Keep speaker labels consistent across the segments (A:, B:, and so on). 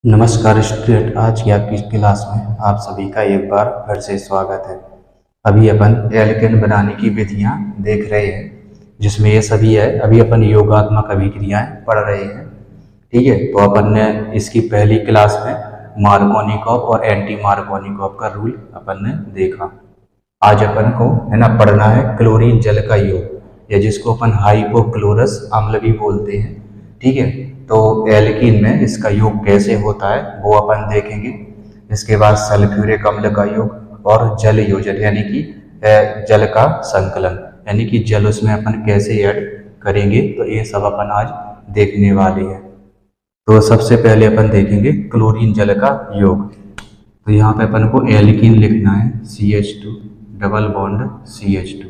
A: नमस्कार स्टूडेंट, आज की आपकी क्लास में आप सभी का एक बार फिर से स्वागत है। अभी अपन एल्केन बनाने की विधियां देख रहे हैं, जिसमें ये सभी है। अभी अपन योगात्मक अभिक्रियाएं पढ़ रहे हैं। ठीक है, तो अपन ने इसकी पहली क्लास में मार्कोनिकॉव और एंटी मार्कोनिकॉव का रूल अपन ने देखा। आज अपन को है ना पढ़ना है क्लोरीन जल का योग, या जिसको अपन हाइपोक्लोरस अम्ल भी बोलते हैं। ठीक है, तो एल्कीन में इसका योग कैसे होता है वो अपन देखेंगे। इसके बाद सल्फ्यूरिक अम्ल का योग और जल योजन यानी कि जल का संकलन, यानी कि जल उसमें अपन कैसे ऐड करेंगे, तो ये सब अपन आज देखने वाले हैं। तो सबसे पहले अपन देखेंगे क्लोरीन जल का योग। तो यहाँ पे अपन को एल्कीन लिखना है CH2 डबल बॉन्ड CH2,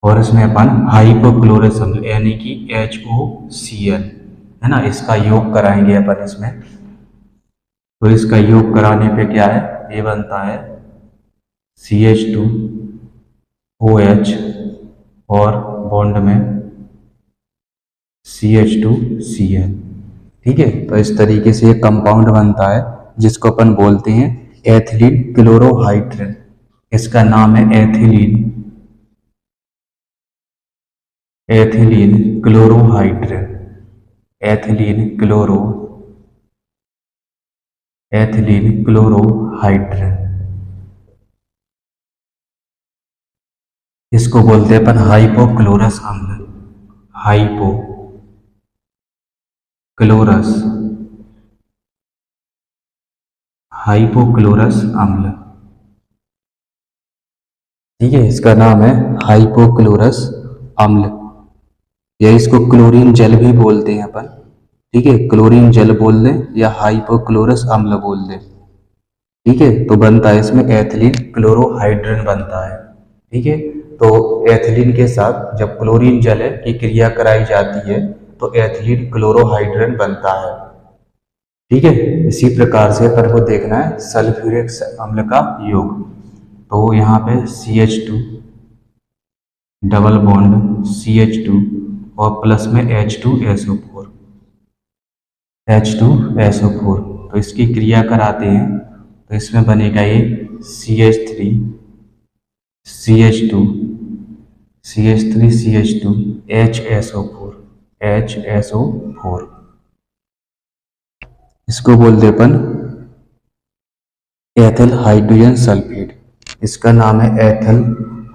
A: और इसमें अपन हाइपोक्लोरस अम्ल यानी कि HOCl है ना, इसका योग कराएंगे अपन इसमें। तो इसका योग कराने पे क्या है, ये बनता है CH2OH और बॉन्ड में CH2Cl। ठीक है, तो इस तरीके से एक कंपाउंड बनता है जिसको अपन बोलते हैं एथिलीन क्लोरोहाइड्रेट। इसका नाम है एथिलीन क्लोरोहाइड्रेट। एथिलीन क्लोरोहाइड्रेट, इसको बोलते हैं अपन हाइपोक्लोरस अम्ल। हाइपोक्लोरस अम्ल। ठीक है, इसका नाम है हाइपोक्लोरस अम्ल, या इसको क्लोरीन जल भी बोलते हैं अपन। ठीक है, क्लोरीन जल बोल दें या हाइपोक्लोरस अम्ल बोल दें। ठीक है, तो बनता है इसमें एथिलीन क्लोरोहाइड्रेट बनता है। ठीक है, तो एथिलीन के साथ जब क्लोरीन जल की क्रिया कराई जाती है तो एथिलीन क्लोरोहाइड्रेट बनता है। ठीक है, इसी प्रकार से अपन को देखना है सल्फ्यूरिक अम्ल का योग। तो यहाँ पे CH2 डबल बॉन्ड CH2 और प्लस में H2SO4। तो इसकी क्रिया कराते हैं तो इसमें बनेगा ये CH3 CH2 HSO4। इसको बोलते अपन एथिल हाइड्रोजन सल्फेट। इसका नाम है ethyl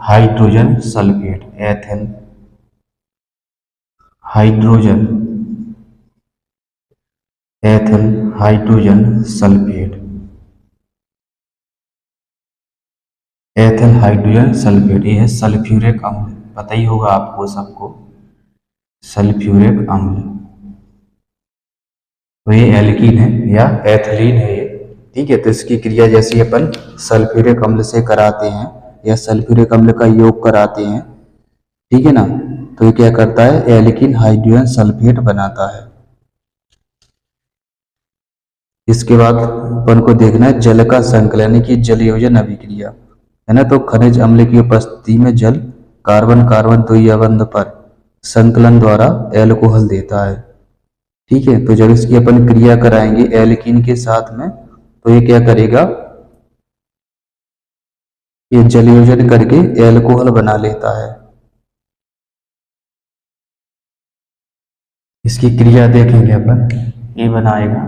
A: hydrogen sulphate. Ethyl hydrogen sulphate. ये है सल्फ्यूरिक अम्ल, पता ही होगा आपको सबको, सल्फ्यूरिक अम्ल। तो ये एल्कीन है या एथिलीन है ये। ठीक है, तो इसकी क्रिया जैसी अपन सल्फ्यूरिक अम्ल से कराते हैं या सल्फ्यूरिक अम्ल का योग कराते हैं, ठीक है ना, तो ये क्या करता है, एल्कीन हाइड्रोजन सल्फेट बनाता है। इसके बाद अपन को देखना है जल का संकलन की जल योजन अभिक्रिया, है ना। तो खनिज अम्ल की उपस्थिति में जल कार्बन कार्बन द्वितीय बंध पर संकलन द्वारा एल्कोहल देता है। ठीक है, तो जब इसकी अपन क्रिया कराएंगे एल्कीन के साथ में, तो ये क्या करेगा, ये जलयोजन करके एल्कोहल बना लेता है। इसकी क्रिया देखेंगे अपन, ये बनाएगा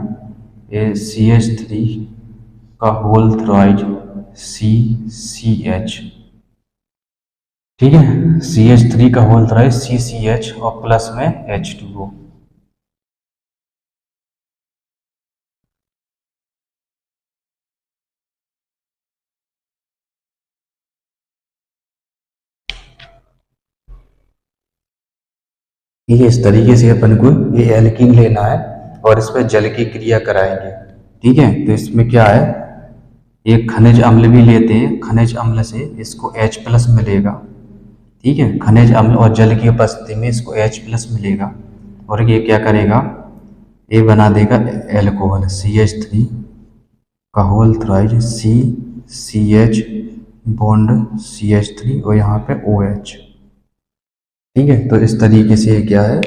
A: ये CH3 का होल थ्राइज CCH। ठीक है, CH3 का होल थ्राइज CCH और प्लस में H2O। ये इस तरीके से अपन को ये एल्कीन लेना है और इस पर जल की क्रिया कराएंगे। ठीक है, तो इसमें क्या है, एक खनिज अम्ल भी लेते हैं, खनिज अम्ल से इसको H+ मिलेगा। ठीक है, खनिज अम्ल और जल की उपस्थिति में इसको H+ मिलेगा, और ये क्या करेगा, ये बना देगा एल्कोहल CH3 का whole thrice CCH bond CH3 और यहाँ पे OH। ठीक है, तो इस तरीके से क्या है,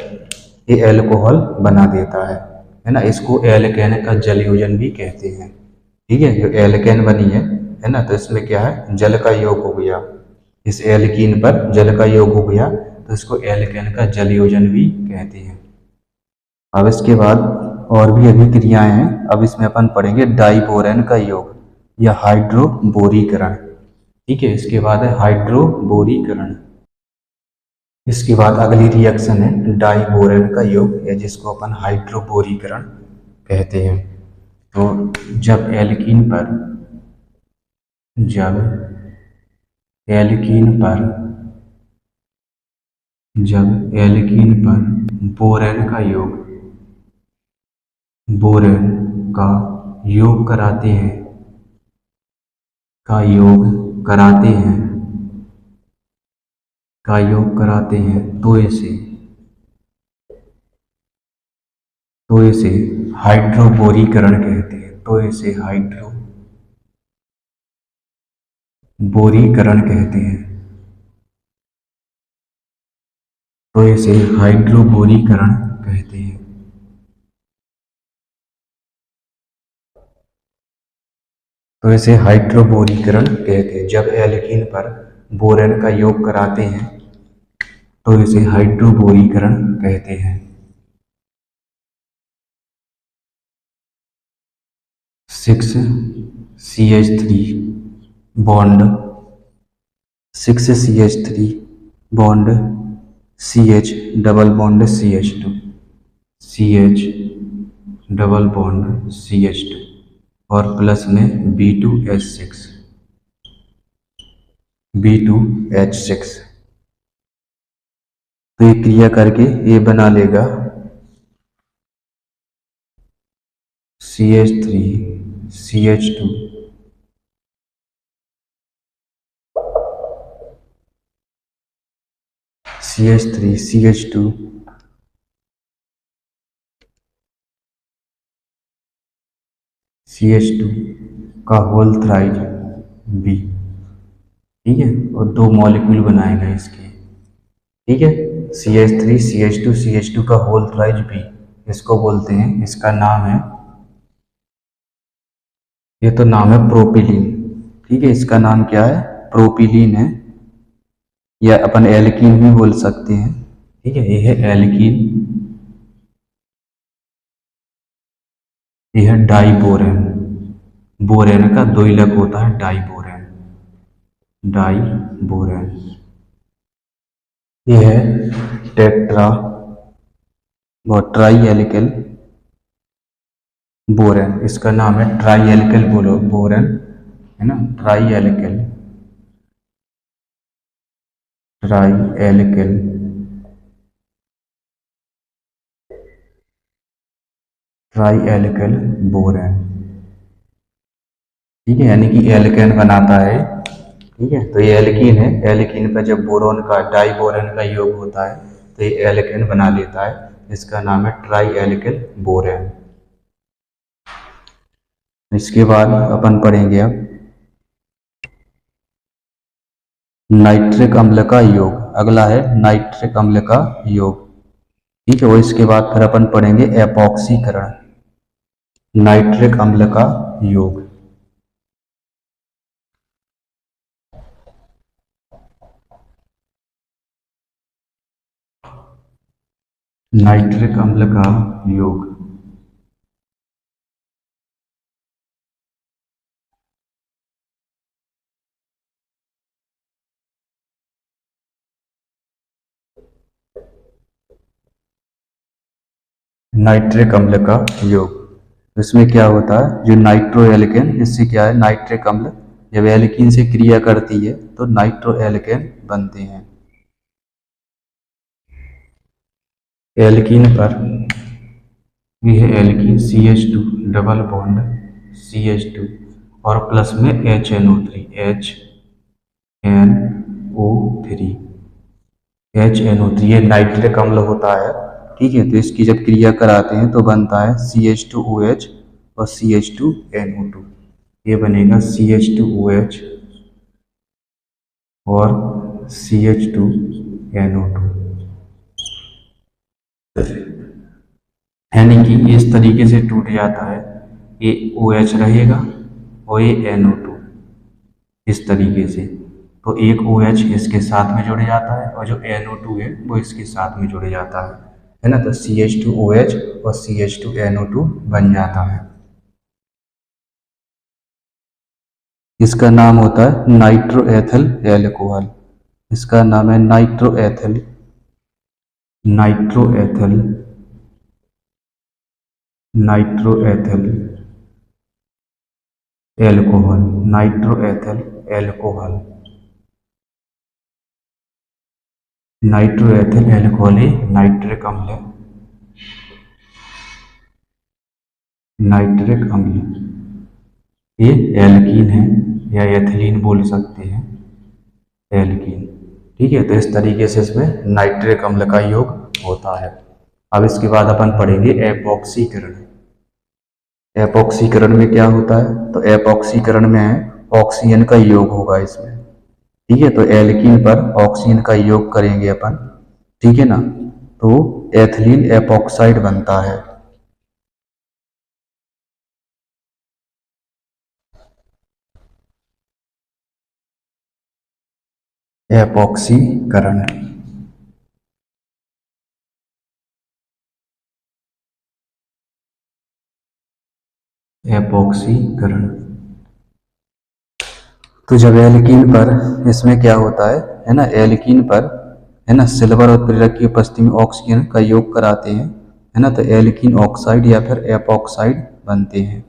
A: ये एल्कोहल बना देता है। है ना, इसको एल्केन का जलयोजन भी कहते हैं। ठीक है, जो एल्केन बनी है ना, तो इसमें क्या है, जल का योग हो गया, इस एल्कीन पर जल का योग हो गया, तो इसको एल्केन का जलयोजन भी कहते हैं। अब इसके बाद और भी अभिक्रियाएं हैं। अब इसमें अपन पढ़ेंगे डाइबोरेन का योग या हाइड्रोबोरीकरण। ठीक है, इसके बाद है हाइड्रोबोरीकरण। इसके बाद अगली रिएक्शन है डाइबोरेन का योग, या जिसको अपन हाइड्रोबोरीकरण कहते हैं। तो जब एल्कीन पर बोरेन का योग कराते हैं तो इसे हाइड्रोबोरीकरण कहते हैं। तो इसे हाइड्रोबोरीकरण कहते हैं। तो इसे हाइड्रोबोरीकरण कहते हैं। तो इसे हाइड्रोबोरीकरण कहते हैं। जब एल्कीन पर बोरेन का योग कराते हैं तो इसे हाइड्रोबोरीकरण कहते हैं। 6CH3 bond 6CH3 bond CH double bond CH2 CH double bond CH2 और प्लस में B2H6। तो ये क्रिया करके ये बना लेगा CH3 CH2 CH3 CH2 CH2 का होल थ्राइज B। ठीक है, और दो मॉलिक्यूल बनाएगा इसके। ठीक है, CH3 CH2 CH2 का होल थ्राइज B, इसको बोलते हैं, इसका नाम है, ये तो नाम है प्रोपिलीन। ठीक है, इसका नाम क्या है, प्रोपिलीन है, या अपन एल्कीन भी बोल सकते हैं। ठीक है, ये है एल्कीन, ये है डाइबोरेन। बोरेन का द्विलक होता है डाइबोरेन। ये है टेट्रा व ट्राई एल्किल बोरेन, इसका नाम है ट्राई एल्किल बोरेन, है ना, ट्राई एल्किल बोरेन। ठीक है, यानी कि एल्केन बनाता है। ठीक है, तो ये एल्कीन है, एल्कीन पे जब बोरोन का डाइबोरेन का योग होता है तो ये एल्केन बना लेता है, इसका नाम है ट्राई एल्किल बोरेन। इसके बाद अपन पढ़ेंगे अब नाइट्रिक अम्ल का योग। अगला है नाइट्रिक अम्ल का योग। ठीक है, और इसके बाद फिर अपन पढ़ेंगे एपॉक्सीकरण। नाइट्रिक अम्ल का योग, नाइट्रिक अम्ल का योग। नाइट्रिक अम्ल का योग, इसमें क्या होता है, जो नाइट्रो एल्केन, इससे क्या है, नाइट्रिक अम्ल जब एल्कीन से क्रिया करती है तो नाइट्रो एल्केन बनते हैं। एल्कीन पर ये है alkene CH2 double bond CH2 और प्लस में HNO3 ये नाइट्रिक अम्ल होता है। ठीक है, तो इसकी जब क्रिया कराते हैं तो बनता है CH2OH और CH2NO2, ये बनेगा CH2OH और CH2NO2। यानी कि ये इस तरीके से टूट जाता है, ये OH रहेगा और ये NO2 इस तरीके से। तो एक OH इसके साथ में जुड़ जाता है और जो NO2 है वो इसके साथ में जुड़ जाता है ना। तो CH2OH और CH2NO2 बन जाता है। इसका नाम होता है नाइट्रोएथिल एल्कोहल। इसका नाम है नाइट्रोएथिल नाइट्रोएथिल नाइट्रोएथिल एल्कोहल नाइट्रोएथिल एल्कोहल नाइट्रोएथिल एल्कोहल नाइट्रिक अम्ल है, नाइट्रिक अम्ल ये एल्कीन है या एथिलीन बोल सकते हैं, एल्कीन। ठीक है, तो इस तरीके से इसमें नाइट्रिक अम्ल का योग होता है। अब इसके बाद अपन पढ़ेंगे एपॉक्सीकरण। एपॉक्सीकरण में क्या होता है, तो एपॉक्सीकरण में ऑक्सीजन का योग होगा इसमें। ठीक है, तो एल्कीन पर ऑक्सीजन का योग करेंगे अपन, ठीक है ना, तो एथिलीन एपॉक्साइड बनता है। एपॉक्सीकरण एपॉक्सीकरण तो जब एल्कीन पर इसमें क्या होता है ना, एल्कीन पर है ना सिल्वर और प्रेरक की उपस्थिति में ऑक्सीजन का योग कराते हैं, है ना, तो एल्कीन ऑक्साइड या फिर एपॉक्साइड बनते हैं।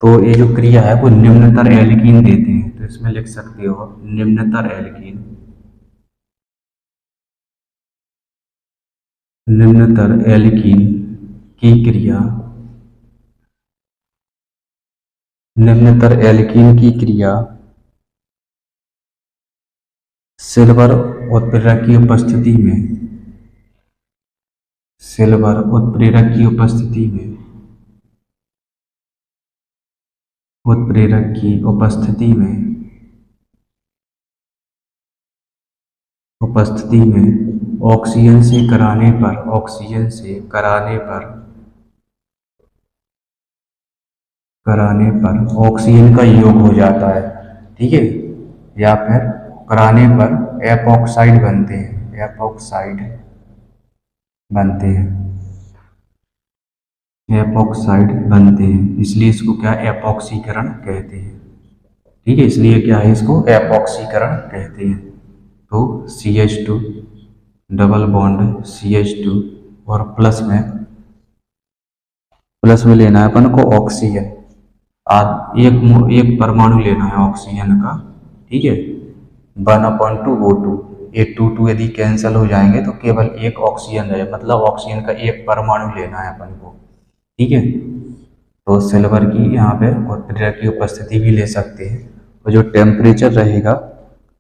A: तो ये जो क्रिया है वो निम्नतर एल्कीन देते हैं, तो इसमें लिख सकते हो निम्नतर एल्कीन, निम्नतर एल्कीन की क्रिया, निम्नतर एल्कीन की क्रिया सिल्वर उत्प्रेरक की उपस्थिति में, सिल्वर उत्प्रेरक की उपस्थिति में, उत्प्रेरक की उपस्थिति में ऑक्सीजन से कराने पर, ऑक्सीजन से कराने पर ऑक्सीजन का योग हो जाता है। ठीक है, या फिर कराने पर एपॉक्साइड बनते हैं, एपॉक्साइड बनते हैं, एपॉक्साइड बनते हैं, इसलिए इसको क्या एपॉक्सीकरण कहते हैं। ठीक है, इसलिए क्या है, इसको एपॉक्सीकरण कहते हैं। तो CH2 डबल बॉन्ड CH2 और प्लस में लेना है अपन को ऑक्सीजन, एक परमाणु लेना है ऑक्सीजन का। ठीक है, 1/2 O2, ये 2 यदि कैंसिल हो जाएंगे तो केवल एक ऑक्सीजन रहे, मतलब ऑक्सीजन का एक परमाणु लेना है अपन को। ठीक है, तो सिल्वर की यहाँ पे उत्प्रेरक की उपस्थिति भी ले सकते हैं, और जो टेम्परेचर रहेगा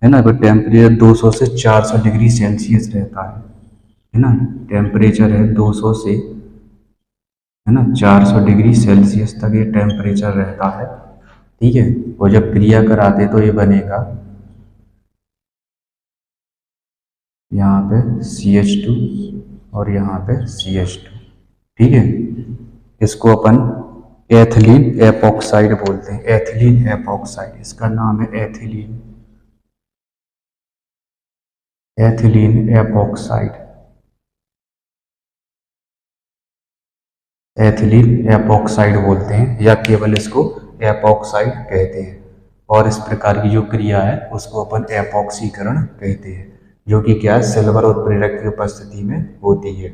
A: है ना, वो टेम्परेचर 200 से 400 डिग्री सेल्सियस रहता है ना, टेम्परेचर है 200 से है ना 400 डिग्री सेल्सियस तक ये टेम्परेचर रहता है। ठीक है, और जब क्रिया कराते तो ये बनेगा यहाँ पे CH2 और यहाँ पे CH2। ठीक है, इसको अपन एथिलीन एपॉक्साइड बोलते हैं, एथिलीन एपॉक्साइड, इसका नाम है ethylene, ethylene epoxide, ethylene epoxide बोलते हैं, या केवल इसको एपॉक्साइड कहते हैं। और इस प्रकार की जो क्रिया है उसको अपन एपॉक्सीकरण कहते हैं, जो कि क्या है, सिल्वर उत्प्रेरक की उपस्थिति में होती है।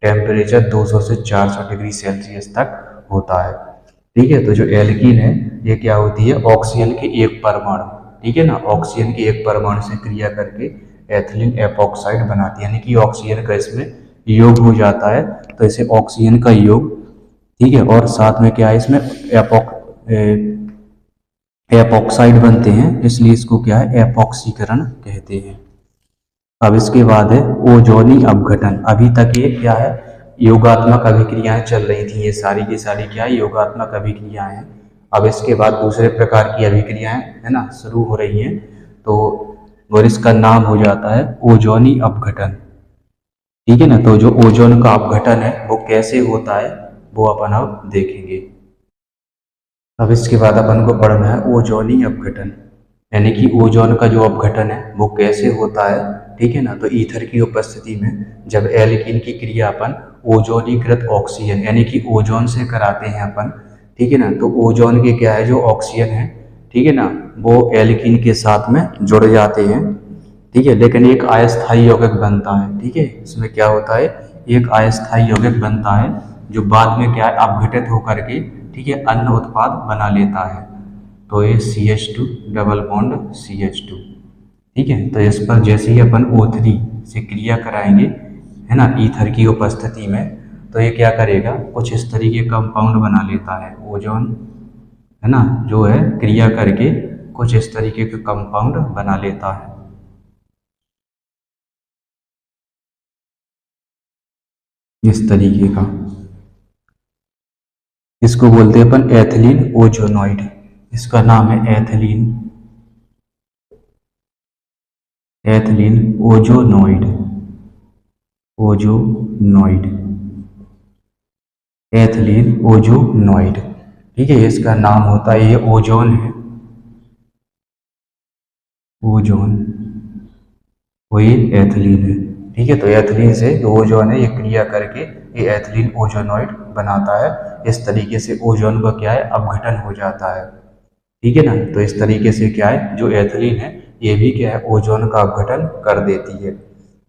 A: टेम्परेचर 200 से 400 डिग्री सेल्सियस तक होता है। ठीक है, तो जो एल्कीन है ये क्या होती है, ऑक्सीजन के एक परमाणु, ठीक है ना, ऑक्सीजन के एक परमाणु से क्रिया करके एथिलीन एपॉक्साइड बनाती है, यानी कि ऑक्सीजन का इसमें योग हो जाता है, तो इसे ऑक्सीजन का योग। ठीक है, और साथ में क्या है, इसमें एपॉक्साइड बनते हैं, इसलिए इसको क्या है, एपॉक्सीकरण कहते हैं। अब इसके बाद है ओजोनी अपघटन। अभी तक ये क्या है, योगात्मक अभिक्रियाएं चल रही थी, ये सारी की सारी क्या है, योगात्मक अभिक्रियाएं हैं। अब इसके बाद दूसरे प्रकार की अभिक्रियाएं है ना शुरू हो रही हैं, तो और इसका नाम हो जाता है ओजोनी अपघटन। ठीक है ना। तो जो ओजोन का अपघटन है वो कैसे होता है वो अपन अब देखेंगे। अब इसके बाद अपन को पढ़ना है ओजोनी अपघटन, यानी कि ओजोन का जो अपघटन है वो कैसे होता है। ठीक है ना। तो ईथर की उपस्थिति में जब एल्कीन की क्रिया अपन ओजोनीकृत ऑक्सीजन यानी कि ओजोन से कराते हैं अपन, ठीक है ना, तो ओजोन के क्या है जो ऑक्सीजन है, ठीक है ना, वो एल्कीन के साथ में जुड़ जाते हैं। ठीक है, लेकिन एक अस्थायी यौगिक बनता है। ठीक है, इसमें क्या होता है, एक अस्थायी यौगिक बनता है जो बाद में क्या है अपघटित होकर के, ठीक है, अन्य उत्पाद बना लेता है। तो ये CH2 डबल बॉन्ड CH2। ठीक है, तो इस पर जैसे ही अपन O3 से क्रिया कराएंगे, है ना, ईथर की उपस्थिति में, तो ये क्या करेगा, कुछ इस तरीके कंपाउंड बना लेता है ओजोन, है ना, जो है क्रिया करके कुछ इस तरीके का कंपाउंड बना लेता है। इस तरीके का, इसको बोलते हैं अपन एथिलीन ओजोनॉइड। इसका नाम है एथिलीन, एथिलीन ओजोनॉइड, ओजोनॉइड, एथिलीन ओजोनॉइड। ठीक है, इसका नाम होता है, ये ओजोन है, ओजोन, वही एथिलीन है। ठीक है, तो एथिलीन से जो ओजोन है ये क्रिया करके ये एथिलीन ओजोनॉइड बनाता है। इस तरीके से ओजोन का क्या है अपघटन हो जाता है। ठीक है ना। तो इस तरीके से क्या है जो एथिलीन है ये भी क्या है ओजोन का अपघटन कर देती है।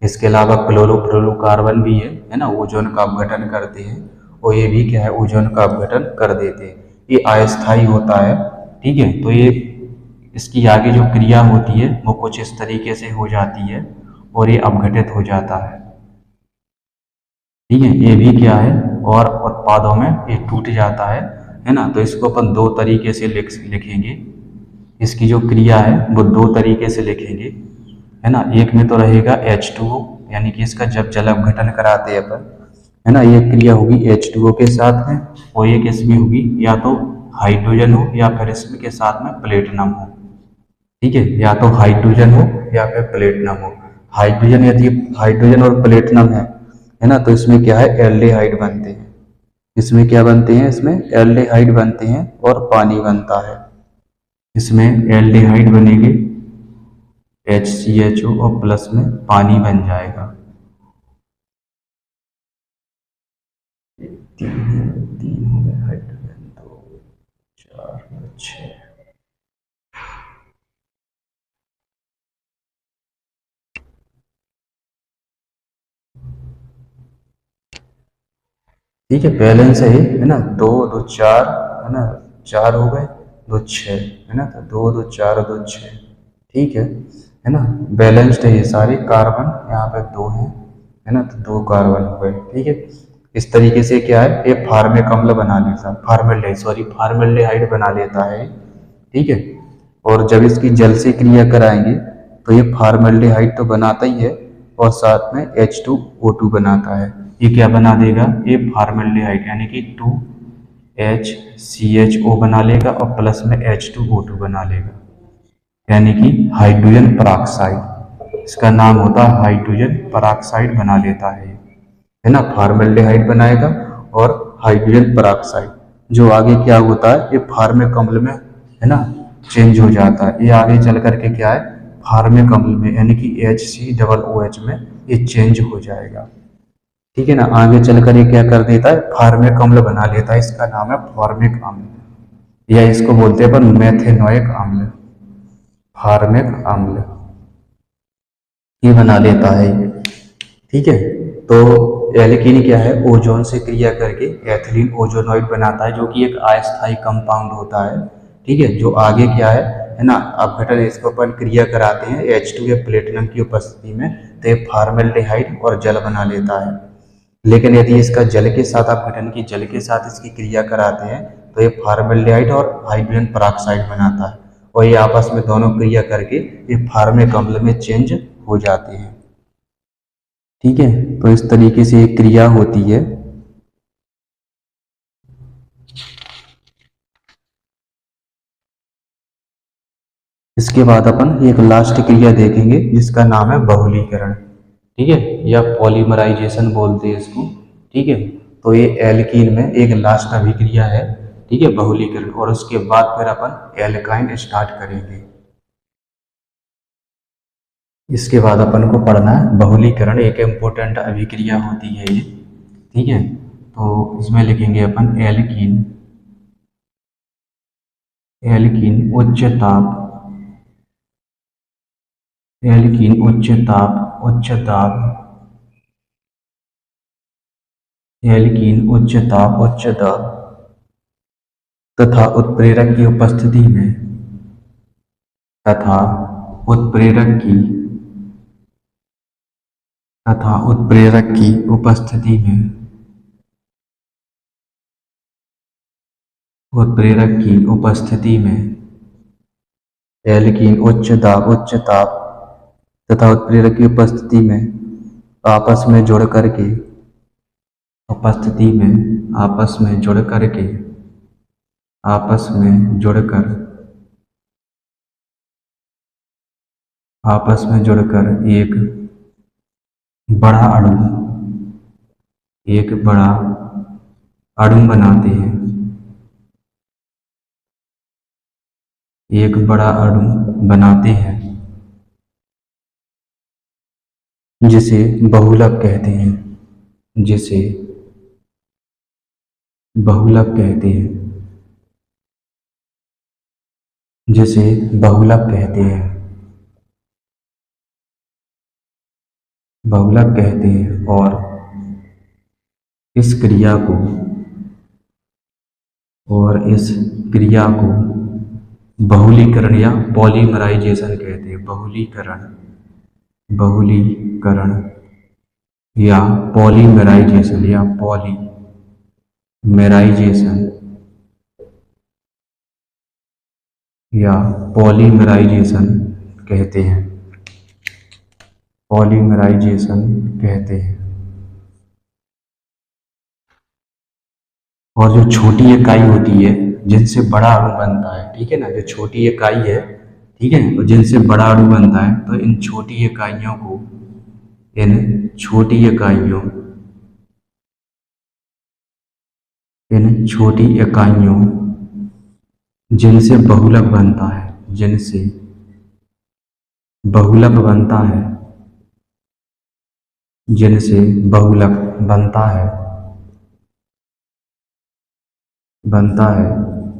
A: इसके अलावा क्लोरोफ्लोरोकार्बन भी है ना, ओजोन का अपघटन करते हैं, और ये भी क्या है ओजोन का अपघटन कर देते हैं। ये अस्थायी होता है। ठीक है, तो ये इसकी आगे जो क्रिया होती है वो कुछ इस तरीके से हो जाती है और ये अपघटित हो जाता है। ठीक है, ये भी क्या है और उत्पादों में ये टूट जाता है ना। तो इसको अपन दो तरीके से लिखेंगे, इसकी जो क्रिया है वो दो तरीके से लिखेंगे, है ना। एक में तो रहेगा H2O, यानी कि इसका जब जल अपघटन कराते हैं अपन, है ना, ये क्रिया होगी H2O के साथ में, और एक इसमें होगी या तो हाइड्रोजन हो या फिर इसमें के साथ में प्लेटिनम हो। ठीक है, या तो हाइड्रोजन हो या फिर प्लेटिनम हो। हाइड्रोजन, यदि हाइड्रोजन और प्लेटिनम है ना, तो इसमें क्या है एल्डिहाइड बनते हैं। इसमें क्या बनते हैं, इसमें एल्डिहाइड बनते हैं और पानी बनता है। इसमें एल्डिहाइड बनेंगे HCHO और प्लस में पानी बन जाएगा। तीन हो गए हाइड्रोजन, दो, चार, छः। ठीक है, बैलेंस है ना, दो दो चार, है ना, चार हो गए, दो छः, है ना, तो दो दो चार दो छः। ठीक है ना, बैलेंस्ड है ये सारे। कार्बन यहाँ पे दो हैं, है ना, तो दो कार्बन हो गए। ठीक है, इस तरीके से क्या है ये फार्मिक अम्ल बना लेता है, फार्मेल्डिहाइड बना लेता है। ठीक है, और जब इसकी जल से क्रिया कराएंगे तो ये फार्मेल्डिहाइड तो बनाता ही है और साथ में H2O2 बनाता है। ये क्या बना देगा, ये फार्मेल्डिहाइड यानी कि 2HCHO बना लेगा और प्लस में H2O2 बना लेगा, यानी कि हाइड्रोजन पराक्साइड। इसका नाम होता है हाइड्रोजन पराक्साइड बना लेता है ना। फार्मेल्डिहाइड बनाएगा और हाइड्रोजन पराक्साइड, जो आगे क्या होता है ये फार्मिक अम्ल में, है ना, चेंज हो जाता है। ये आगे चल करके क्या है फार्मिक अम्ल में, यानी कि HCOOH में ये चेंज हो जाएगा। ठीक है ना, आगे चलकर ये क्या कर देता है फार्मिक अम्ल बना लेता है। इसका नाम है फॉर्मिक अम्ल, या इसको बोलते हैं अपन मेथेनोइक अम्ल, फार्मिक अम्ल ये बना लेता है। ठीक है, तो एल्कीन क्या है ओजोन से क्रिया करके एथिलीन ओजोनॉइड बनाता है, जो कि एक अस्थायी कंपाउंड होता है। ठीक है, जो आगे क्या है ना, अपघटन इसको अपन क्रिया कराते हैं H2 या प्लेटिनम की उपस्थिति में, तो ये फार्मेल्डिहाइड और जल बना लेता है। लेकिन यदि इसका जल के साथ अपघटन की जल के साथ इसकी क्रिया कराते हैं तो ये फार्मेल्डिहाइड और हाइड्रोजन पराक्साइड बनाता है, और ये आपस में दोनों क्रिया करके ये फार्मिक अम्ल में चेंज हो जाते हैं। ठीक है, तो इस तरीके से एक क्रिया होती है। इसके बाद अपन एक लास्ट क्रिया देखेंगे जिसका नाम है बहुलीकरण। ठीक है, या पॉलीमराइजेशन बोलते हैं इसको। ठीक है, तो ये एल्कीन में एक लास्ट अभिक्रिया है, ठीक है, बहुलीकरण, और उसके बाद फिर अपन एल्काइन स्टार्ट करेंगे। इसके बाद अपन को पढ़ना है बहुलीकरण, एक इम्पोर्टेंट अभिक्रिया होती है ये। ठीक है, तो इसमें लिखेंगे अपन एल्कीन, एल्कीन उच्च ताप, एल्कीन उच्च ताप, उच्च ताप, एल्कीन उच्च ताप, उच्च दाब तथा उत्प्रेरक की उपस्थिति में, तथा उत्प्रेरक की, तथा उत्प्रेरक की उपस्थिति में, उत्प्रेरक की उपस्थिति में एल्कीन उच्च दाब, उच्च ताप तथा उत्प्रेरक की उपस्थिति में आपस में जुड़ करके, उपस्थिति में आपस में जुड़ करके, आपस में जुड़कर, आपस में जुड़कर एक बड़ा अणु, एक बड़ा अणु बनाते हैं, एक बड़ा अणु बनाते हैं जिसे बहुलक कहते हैं, जिसे बहुलक कहते हैं, जिसे बहुलक कहते हैं, बहुलक कहते हैं। और इस क्रिया को, और इस क्रिया को बहुलीकरण या पॉलीमराइजेशन कहते हैं, बहुलीकरण, बहुलीकरण या पॉलीमराइजेशन, या पॉलीमराइजेशन, या पॉलीमराइजेशन कहते हैं, पॉलीमराइजेशन कहते हैं। और जो छोटी इकाई होती है जिनसे बड़ा अणु बनता है, ठीक है ना, जो छोटी इकाई है, ठीक है, और जिनसे बड़ा अणु बनता है, तो इन छोटी इकाइयों को, इन छोटी इकाइयों, इन छोटी इकाइयों जिनसे बहुलक बनता है, जिनसे बहुलक बनता है, जिनसे बहुलक बनता है, बनता है,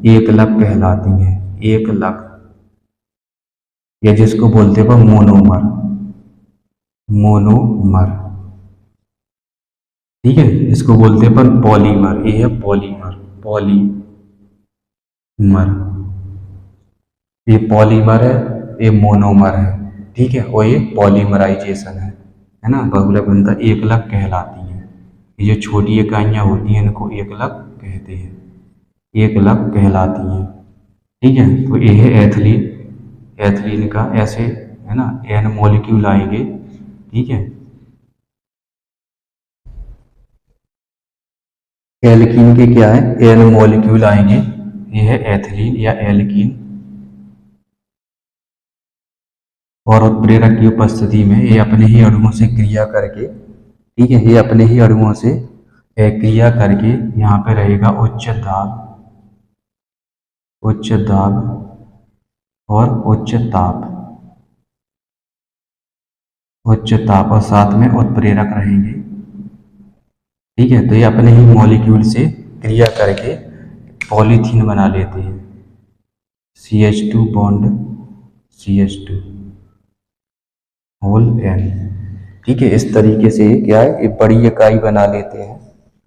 A: एकलक कहलाती है, एकलक, या जिसको बोलते हैं मोनोमर, मोनोमर। ठीक है, इसको बोलते हैं अपन पॉलीमर, ये है पॉलीमर, पॉलीमर, ये पॉलीमर है, ये मोनोमर है। ठीक है, और ये पॉलीमराइजेशन है ना, बहुलक बनता, एकलक कहलाती है। ये जो छोटी इकाइयाँ होती हैं इनको एकलक कहते हैं, एकलक कहलाती हैं। ठीक है, तो ये है एथिलीन, एथिलीन का ऐसे है ना n मॉलिक्यूल आएंगे। ठीक है, एल्कीन के क्या है, n मॉलिक्यूल आएंगे, ये है एथिलीन या एल्कीन। और उत्प्रेरक की उपस्थिति में ये अपने ही अणुओं से क्रिया करके, ठीक है, ये अपने ही अणुओं से क्रिया करके यहाँ पे रहेगा उच्च दाब, उच्च दाब और उच्च ताप, उच्च ताप, और साथ में उत्प्रेरक रहेंगे। ठीक है, तो ये अपने ही मॉलिक्यूल से क्रिया करके पॉलीथीन बना लेते हैं, CH2 bond CH2 whole N। ठीक है, इस तरीके से क्या है, ये बड़ी इकाई बना लेते हैं।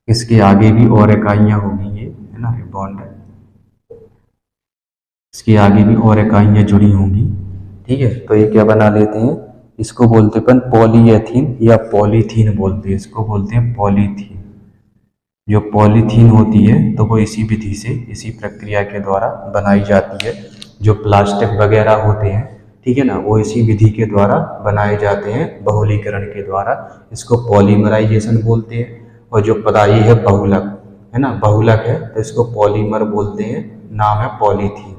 A: इसके आगे भी और इकाइयाँ होंगी, ये है ना, ये बॉन्ड है, इसके आगे भी और इकाइयाँ जुड़ी होंगी। ठीक है, तो ये क्या बना लेते हैं, इसको बोलते हैं पॉलीएथीन या पॉलीथीन बोलते हैं, इसको बोलते हैं पॉलीथीन। जो पॉलीथीन होती है तो वो इसी विधि से, इसी प्रक्रिया के द्वारा बनाई जाती है। जो प्लास्टिक वगैरह होते हैं, ठीक है ना, वो इसी विधि के द्वारा बनाए जाते हैं, बहुलीकरण के द्वारा। इसको पॉलीमराइजेशन बोलते हैं। और जो पदार्थ है बहुलक, है ना, बहुलक है, तो इसको पॉलीमर बोलते हैं, नाम है पॉलीथीन।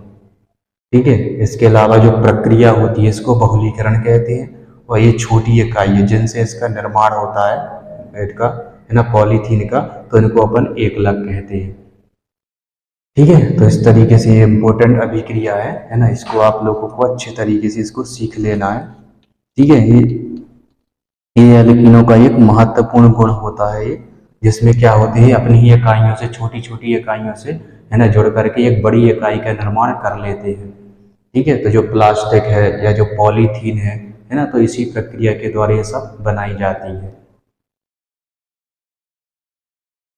A: ठीक है, इसके अलावा जो प्रक्रिया होती है इसको बहुलीकरण कहते हैं। और ये छोटी इकाई है जिनसे इसका निर्माण होता है इसका, है ना, पॉलीथीन का, तो इनको अपन एकलक कहते हैं। ठीक है, तो इस तरीके से ये इम्पोर्टेंट अभिक्रिया है ना, इसको आप लोगों को अच्छे तरीके से इसको सीख लेना है। ठीक है, ये एल्कीनों का एक महत्वपूर्ण गुण होता है ये, जिसमें क्या होते हैं, अपनी ही इकाइयों से, छोटी छोटी इकाइयों से, है ना, जुड़ करके एक बड़ी इकाई का निर्माण कर लेते हैं। ठीक है, तो जो प्लास्टिक है या जो पॉलीथीन है ना, तो इसी प्रक्रिया के द्वारा ये सब बनाई जाती है।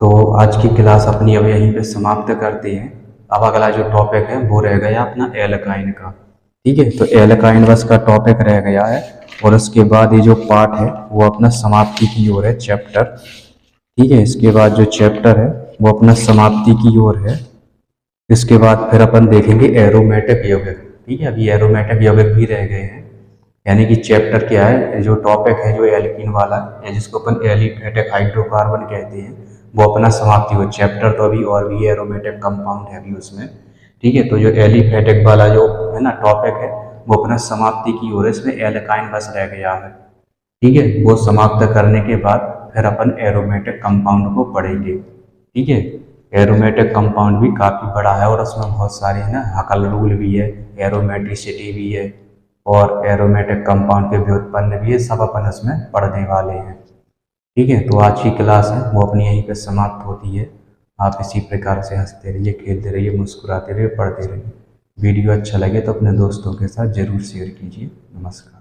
A: तो आज की क्लास अपनी अब यहीं पे समाप्त करते हैं। अब अगला जो टॉपिक है वो रह गया अपना एल्काइन का। ठीक है, तो एल्काइन बस का टॉपिक रह गया है, और उसके बाद ये जो पार्ट है वो अपना समाप्ति की ओर है, चैप्टर। ठीक है, इसके बाद जो चैप्टर है वो अपना समाप्ति की ओर है। इसके बाद फिर अपन देखेंगे एरोमेटिक यौगिक। ठीक है, अभी एरोमेटिक यौगिक भी रह गए हैं, यानी कि चैप्टर क्या है, जो टॉपिक है जो एल्कीन वाला है, जिसको अपन एलिफेटिक हाइड्रोकार्बन कहते हैं, वो अपना समाप्ति हो। चैप्टर तो अभी और भी एरोमेटिक कंपाउंड है अभी उसमें। ठीक है, तो जो एलिफेटिक वाला जो है ना टॉपिक है वो अपना समाप्ति की ओर है, इसमें एल्काइन बस रह गया है। ठीक है, वो समाप्त करने के बाद फिर अपन एरोमेटिक कंपाउंड को पढ़ेंगे। ठीक है, एरोमेटिक कंपाउंड भी काफ़ी बड़ा है और उसमें बहुत सारे है ना हकल रूल भी है, एरोमेटिसिटी भी है, और एरोमेटिक कंपाउंड के व्युत्पन्न भी है, सब अपन इसमें पढ़ने वाले हैं। ठीक है, तो आज की क्लास है वो अपनी यहीं पर समाप्त होती है। आप इसी प्रकार से हंसते रहिए, खेलते रहिए, मुस्कुराते रहिए, पढ़ते रहिए। वीडियो अच्छा लगे तो अपने दोस्तों के साथ जरूर शेयर कीजिए। नमस्कार।